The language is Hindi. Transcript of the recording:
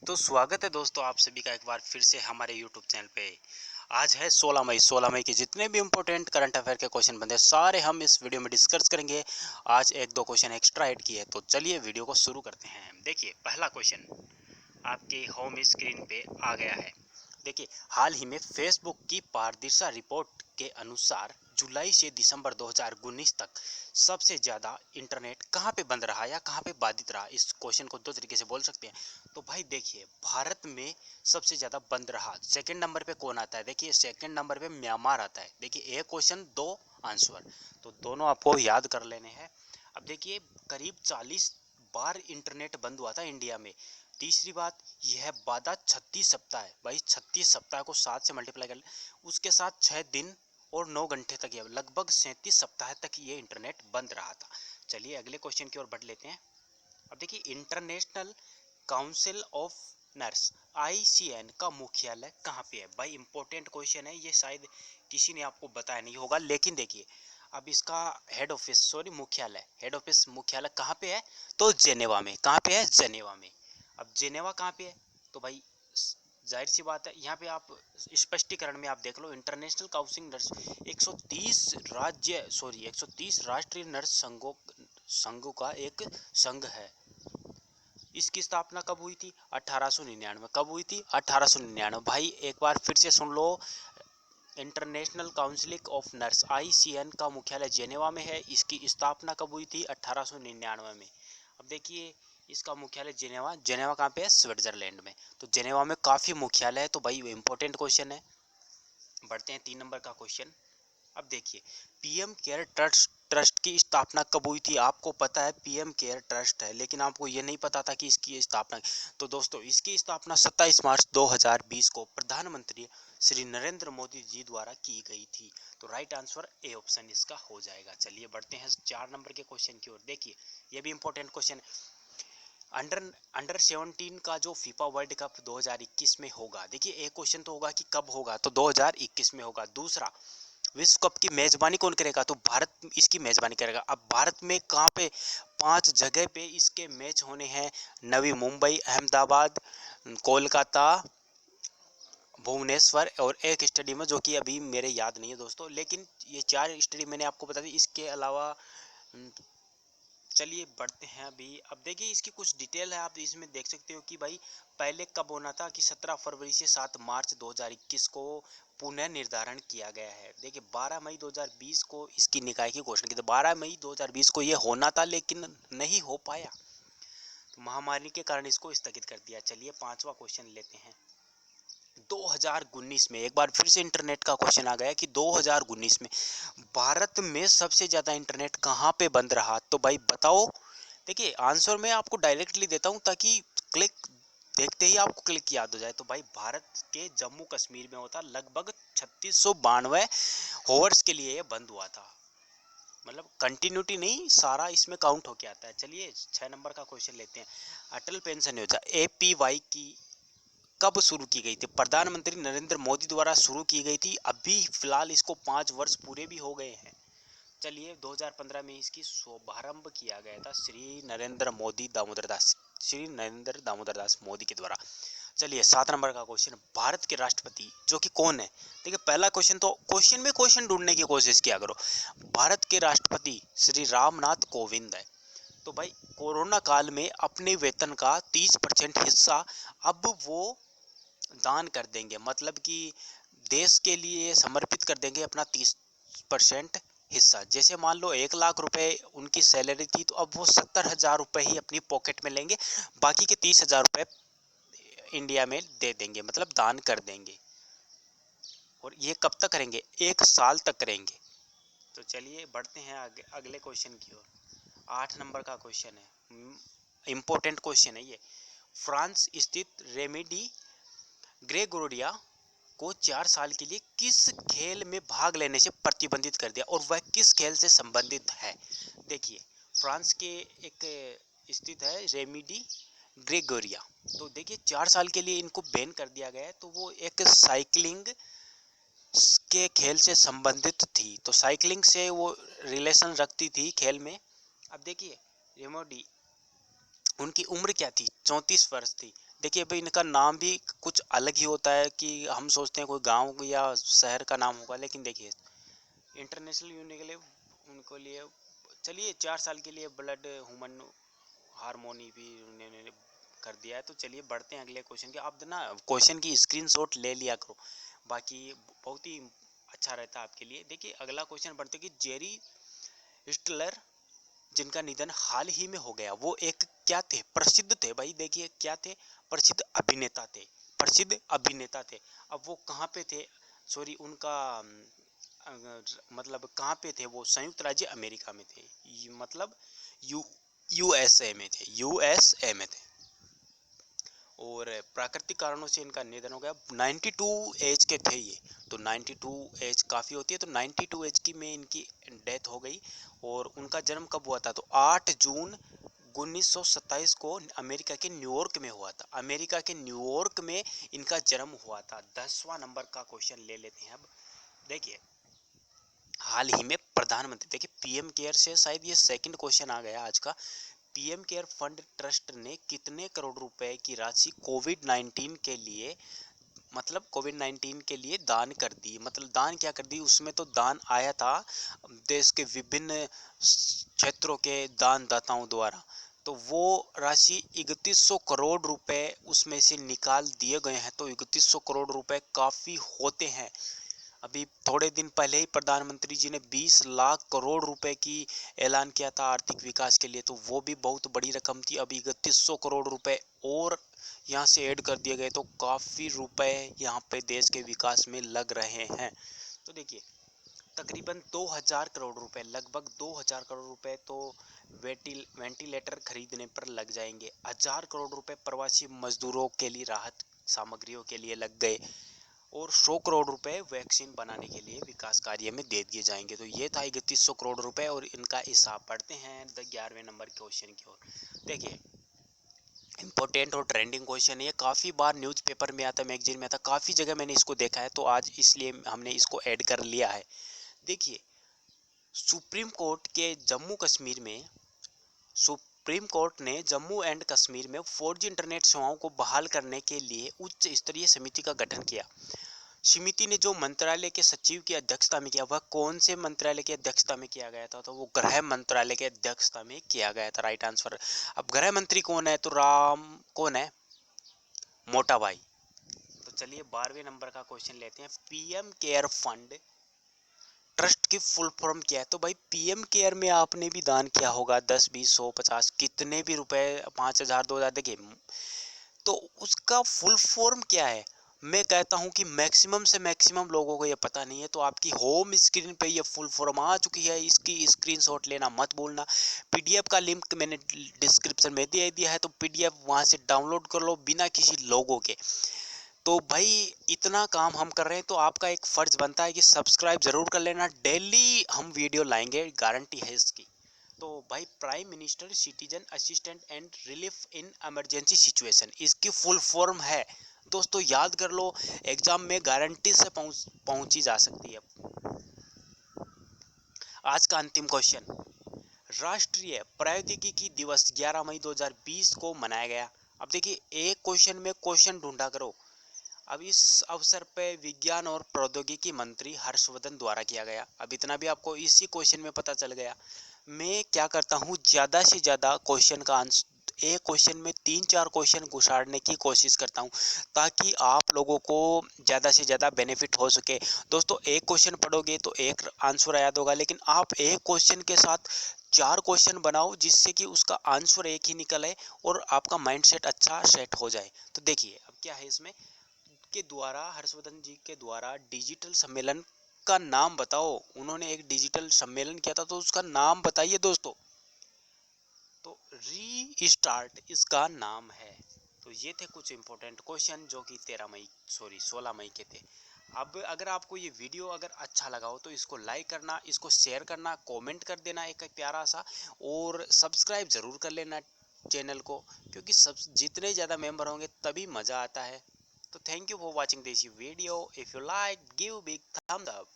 तो स्वागत है दोस्तों आप सभी का एक बार फिर से हमारे YouTube चैनल पे। आज है 16 मई। 16 मई के जितने भी इम्पोर्टेंट करंट अफेयर के क्वेश्चन बनते हैं सारे हम इस वीडियो में डिस्कस करेंगे। आज एक दो क्वेश्चन एक्स्ट्रा ऐड किए, तो चलिए वीडियो को शुरू करते हैं। देखिए पहला क्वेश्चन आपके होम स्क्रीन पे आ गया है। देखिए हाल ही में फेसबुक की पारदर्शिता रिपोर्ट के अनुसार जुलाई से दिसंबर 2019 तक सबसे ज़्यादा इंटरनेट कहाँ पे बंद रहा या कहाँ पे बाधित रहा। इस क्वेश्चन को दो तरीके से बोल सकते हैं। तो भाई देखिए भारत में सबसे ज़्यादा बंद रहा। सेकंड नंबर पे कौन आता है? देखिए सेकंड नंबर पे म्यांमार आता है। देखिए एक क्वेश्चन दो आंसर, तो दोनों आपको याद कर लेने हैं। अब देखिए करीब 40 बार इंटरनेट बंद हुआ था इंडिया में। तीसरी बात, यह बाधा 36 सप्ताह है। भाई 36 सप्ताह को 7 से मल्टीप्लाई कर ले, उसके साथ 6 दिन और 9 घंटे तक, यह लगभग 37 सप्ताह तक ये इंटरनेट बंद रहा था। चलिए अगले क्वेश्चन की ओर बढ़ लेते हैं। अब देखिए international council of nurse ICN का मुख्यालय कहाँ पे है? भाई इंपॉर्टेंट क्वेश्चन है ये, शायद किसी ने आपको बताया नहीं होगा, लेकिन देखिए अब इसका मुख्यालय कहाँ पे है? तो जेनेवा में। कहाँ पे है? जेनेवा में। अब जेनेवा कहाँ पे है? तो भाई जाहिर सी बात है, यहाँ पे आप स्पष्टीकरण में आप देख लो, इंटरनेशनल काउंसिल नर्स 130 राष्ट्रीय नर्स संघों का एक संघ है। इसकी स्थापना कब हुई थी? 1899। कब हुई थी? 1899। भाई एक बार फिर से सुन लो, international council of nurse ICN का मुख्यालय जेनेवा में है। इसकी स्थापना कब हुई थी? 1899 में। अब देखिए इसका मुख्यालय जेनेवा कहाँ पे है? स्विट्जरलैंड में। तो जेनेवा में काफ़ी मुख्यालय है, तो भाई इंपॉर्टेंट क्वेश्चन है। बढ़ते हैं 3 नंबर का क्वेश्चन। अब देखिए PM केयर ट्रस्ट की स्थापना कब हुई थी? आपको पता है PM केयर ट्रस्ट है, लेकिन आपको ये नहीं पता था कि इसकी स्थापना। तो दोस्तों इसकी स्थापना 27 मार्च 2020 को प्रधानमंत्री श्री नरेंद्र मोदी जी द्वारा की गई थी। तो राइट आंसर ए ऑप्शन इसका हो जाएगा। चलिए बढ़ते हैं 4 नंबर के क्वेश्चन की ओर। देखिए ये भी इंपॉर्टेंट क्वेश्चन है। अंडर अंडर 17 का जो फीफा वर्ल्ड कप 2021 में होगा। देखिए एक क्वेश्चन तो होगा कि कब होगा, तो 2021 में होगा। दूसरा, विश्व कप की मेजबानी कौन करेगा? तो भारत इसकी मेजबानी करेगा। अब भारत में कहाँ पे? 5 जगह पे इसके मैच होने हैं। नवी मुंबई, अहमदाबाद, कोलकाता, भुवनेश्वर और एक स्टेडियम है जो कि अभी मेरे याद नहीं है दोस्तों, लेकिन ये 4 स्टेडियम मैंने आपको बता दी। इसके अलावा चलिए बढ़ते हैं अभी। अब देखिए इसकी कुछ डिटेल है, आप इसमें देख सकते हो कि भाई पहले कब होना था कि 17 फरवरी से 7 मार्च 2021 को पुनः निर्धारण किया गया है। देखिए 12 मई 2020 को इसकी निकाय की घोषणा की थी। 12 मई 2020 को ये होना था, लेकिन नहीं हो पाया, तो महामारी के कारण इसको स्थगित कर दिया। चलिए 5वां क्वेश्चन लेते हैं। 2019 में एक बार फिर से इंटरनेट का क्वेश्चन आ गया कि 2019 में भारत में सबसे ज़्यादा इंटरनेट कहाँ पे बंद रहा? तो भाई बताओ। देखिए आंसर मैं आपको डायरेक्टली देता हूँ ताकि क्लिक देखते ही आपको क्लिक याद हो जाए। तो भाई भारत के जम्मू कश्मीर में होता, लगभग 3692 होवर्स के लिए ये बंद हुआ था। मतलब कंटिन्यूटी नहीं, सारा इसमें काउंट होके आता है। चलिए 6 नंबर का क्वेश्चन लेते हैं। अटल पेंशन योजना APY की कब शुरू की गई थी? प्रधानमंत्री नरेंद्र मोदी द्वारा शुरू की गई थी। अभी फिलहाल इसको 5 वर्ष पूरे भी हो गए हैं। चलिए 2015 में इसकी शुभारंभ किया गया था श्री नरेंद्र दामोदर दास मोदी के द्वारा। चलिए 7 नंबर का क्वेश्चन, भारत के राष्ट्रपति जो कि कौन है? देखिए पहला क्वेश्चन तो क्वेश्चन में क्वेश्चन ढूंढने की कोशिश किया करो। भारत के राष्ट्रपति श्री रामनाथ कोविंद है। तो भाई कोरोना काल में अपने वेतन का 30% हिस्सा अब वो दान कर देंगे, मतलब कि देश के लिए समर्पित कर देंगे अपना 30% हिस्सा। जैसे मान लो 1 लाख रुपए उनकी सैलरी थी, तो अब वो 70,000 रुपये ही अपनी पॉकेट में लेंगे, बाकी के 30,000 रुपये इंडिया में दे देंगे, मतलब दान कर देंगे। और ये कब तक करेंगे? 1 साल तक करेंगे। तो चलिए बढ़ते हैं आगे अगले क्वेश्चन की ओर। 8 नंबर का क्वेश्चन है, इंपॉर्टेंट क्वेश्चन है ये। फ्रांस स्थित रेमेडी ग्रेगोरिया को 4 साल के लिए किस खेल में भाग लेने से प्रतिबंधित कर दिया, और वह किस खेल से संबंधित है? देखिए फ्रांस के एक स्थित है रेमेडी ग्रेगोरिया, तो देखिए 4 साल के लिए इनको बैन कर दिया गया है। तो वो एक साइकिलिंग के खेल से संबंधित थी, तो साइकिलिंग से वो रिलेशन रखती थी खेल में। अब देखिए रेमेडी, उनकी उम्र क्या थी? 34 वर्ष थी। देखिए भाई, इनका नाम भी कुछ अलग ही होता है कि हम सोचते हैं कोई गांव या शहर का नाम होगा, लेकिन देखिए इंटरनेशनल यूनिट के लिए उनको लिए चलिए 4 साल के लिए ब्लड ह्यूमन हार्मोनी भी उन्होंने कर दिया है। तो चलिए बढ़ते हैं अगले क्वेश्चन के। आप ना क्वेश्चन की स्क्रीनशॉट ले लिया करो, बाकी बहुत ही अच्छा रहता है आपके लिए। देखिए अगला क्वेश्चन बढ़ते कि जेरी हिटलर जिनका निधन हाल ही में हो गया, वो एक क्या थे? प्रसिद्ध थे भाई। देखिए क्या थे? प्रसिद्ध अभिनेता थे। प्रसिद्ध अभिनेता थे। अब वो कहाँ पे थे? सॉरी, उनका मतलब कहाँ पे थे वो? संयुक्त राज्य अमेरिका में थे, मतलब यू यूएसए में थे, यूएसए में थे। और प्राकृतिक कारणों से इनका निधन हो गया। 92 एज के थे ये। तो 92 एज काफ़ी होती है, तो 92 एज की में इनकी डेथ हो गई। और उनका जन्म कब हुआ था? तो 8 जून 1927 को अमेरिका के न्यूयॉर्क में हुआ था। अमेरिका के न्यूयॉर्क में इनका जन्म हुआ था। 10वां नंबर का क्वेश्चन ले लेते हैं अब। देखिए हाल ही में प्रधानमंत्री, देखिए पीएम केयर से शायद ये सेकंड क्वेश्चन आ गया आज का। पीएम केयर फंड ट्रस्ट ने कितने करोड़ रुपए की राशि कोविड-19 के लिए, मतलब कोविड-19 के लिए दान कर दी? मतलब दान क्या कर दी? उसमें तो दान आया था देश के विभिन्न क्षेत्रों के दानदाताओं द्वारा। तो वो राशि 3100 करोड़ रुपए उसमें से निकाल दिए गए हैं। तो 3100 करोड़ रुपए काफ़ी होते हैं। अभी थोड़े दिन पहले ही प्रधानमंत्री जी ने 20 लाख करोड़ रुपए की ऐलान किया था आर्थिक विकास के लिए, तो वो भी बहुत बड़ी रकम थी। अभी 3100 करोड़ रुपए और यहाँ से ऐड कर दिए गए, तो काफ़ी रुपए यहाँ पे देश के विकास में लग रहे हैं। तो देखिए तकरीबन 2000 करोड़ रुपए, लगभग 2000 करोड़ रुपए तो वेंटिलेटर खरीदने पर लग जाएंगे। 1000 करोड़ रुपए प्रवासी मजदूरों के लिए राहत सामग्रियों के लिए लग गए। और 100 करोड़ रुपए वैक्सीन बनाने के लिए विकास कार्य में दे दिए जाएंगे। तो ये था 3100 करोड़ रुपए और इनका हिसाब। पढ़ते हैं 11वें नंबर क्वेश्चन की ओर। देखिए इम्पोर्टेंट और ट्रेंडिंग क्वेश्चन है ये, काफ़ी बार न्यूज़पेपर में आता है, मैगजीन में आता है, काफ़ी जगह मैंने इसको देखा है, तो आज इसलिए हमने इसको ऐड कर लिया है। देखिए सुप्रीम कोर्ट के जम्मू कश्मीर में, सुप्रीम कोर्ट ने जम्मू एंड कश्मीर में 4G इंटरनेट सेवाओं को बहाल करने के लिए उच्च स्तरीय समिति का गठन किया। समिति ने जो मंत्रालय के सचिव की अध्यक्षता में किया, वह कौन से मंत्रालय की अध्यक्षता में किया गया था? तो वो गृह मंत्रालय की अध्यक्षता में किया गया था। Right answer. अब गृह मंत्री कौन है? तो राम कौन है? मोटा भाई। तो चलिए 12वें नंबर का क्वेश्चन लेते हैं। पीएम केयर फंड ट्रस्ट की फुल फॉर्म क्या है? तो भाई पीएम केयर में आपने भी दान किया होगा, 10, 20, 100, 50, कितने भी रुपए, 5000, 2000। देखिए तो उसका फुल फॉर्म क्या है? मैं कहता हूं कि मैक्सिमम से मैक्सिमम लोगों को ये पता नहीं है। तो आपकी होम स्क्रीन पे ये फुल फॉर्म आ चुकी है, इसकी स्क्रीनशॉट लेना मत भूलना। पीडीएफ का लिंक मैंने डिस्क्रिप्शन में दे दिया है, तो पीडीएफ वहां से डाउनलोड कर लो बिना किसी लोगों के। तो भाई इतना काम हम कर रहे हैं, तो आपका एक फर्ज बनता है कि सब्सक्राइब जरूर कर लेना। डेली हम वीडियो लाएंगे, गारंटी है इसकी। तो भाई prime minister citizen assistant and relief in emergency situation, इसकी फुल फॉर्म है। दोस्तों याद कर लो, एग्जाम में गारंटी से पहुंची जा सकती है। आज का अंतिम क्वेश्चन। राष्ट्रीय प्रौद्योगिकी दिवस 11 मई 2020 को मनाया गया। अब देखिए एक क्वेश्चन में क्वेश्चन ढूंढा करो। अब इस अवसर पे विज्ञान और प्रौद्योगिकी मंत्री हर्षवर्धन द्वारा किया गया। अब इतना भी आपको इसी क्वेश्चन में पता चल गया। मैं क्या करता हूँ, ज़्यादा से ज़्यादा क्वेश्चन का आंसर, एक क्वेश्चन में 3-4 क्वेश्चन घुसाड़ने की कोशिश करता हूँ, ताकि आप लोगों को ज़्यादा से ज़्यादा बेनिफिट हो सके। दोस्तों एक क्वेश्चन पढ़ोगे तो एक आंसर याद होगा, लेकिन आप एक क्वेश्चन के साथ 4 क्वेश्चन बनाओ, जिससे कि उसका आंसर एक ही निकले और आपका माइंडसेट अच्छा सेट हो जाए। तो देखिए अब क्या है इसमें के द्वारा, हर्षवर्धन जी के द्वारा डिजिटल सम्मेलन का नाम बताओ। उन्होंने एक डिजिटल सम्मेलन किया था, तो उसका नाम बताइए दोस्तों। तो री स्टार्ट इसका नाम है। तो ये थे कुछ इंपॉर्टेंट क्वेश्चन जो कि 16 मई के थे। अब अगर आपको ये वीडियो अगर अच्छा लगा हो तो इसको लाइक करना, इसको शेयर करना, कमेंट कर देना एक प्यारा सा, और सब्सक्राइब ज़रूर कर लेना चैनल को, क्योंकि सब जितने ज़्यादा मेंबर होंगे तभी मज़ा आता है। So thank you for watching this video. If you like, give big thumbs up.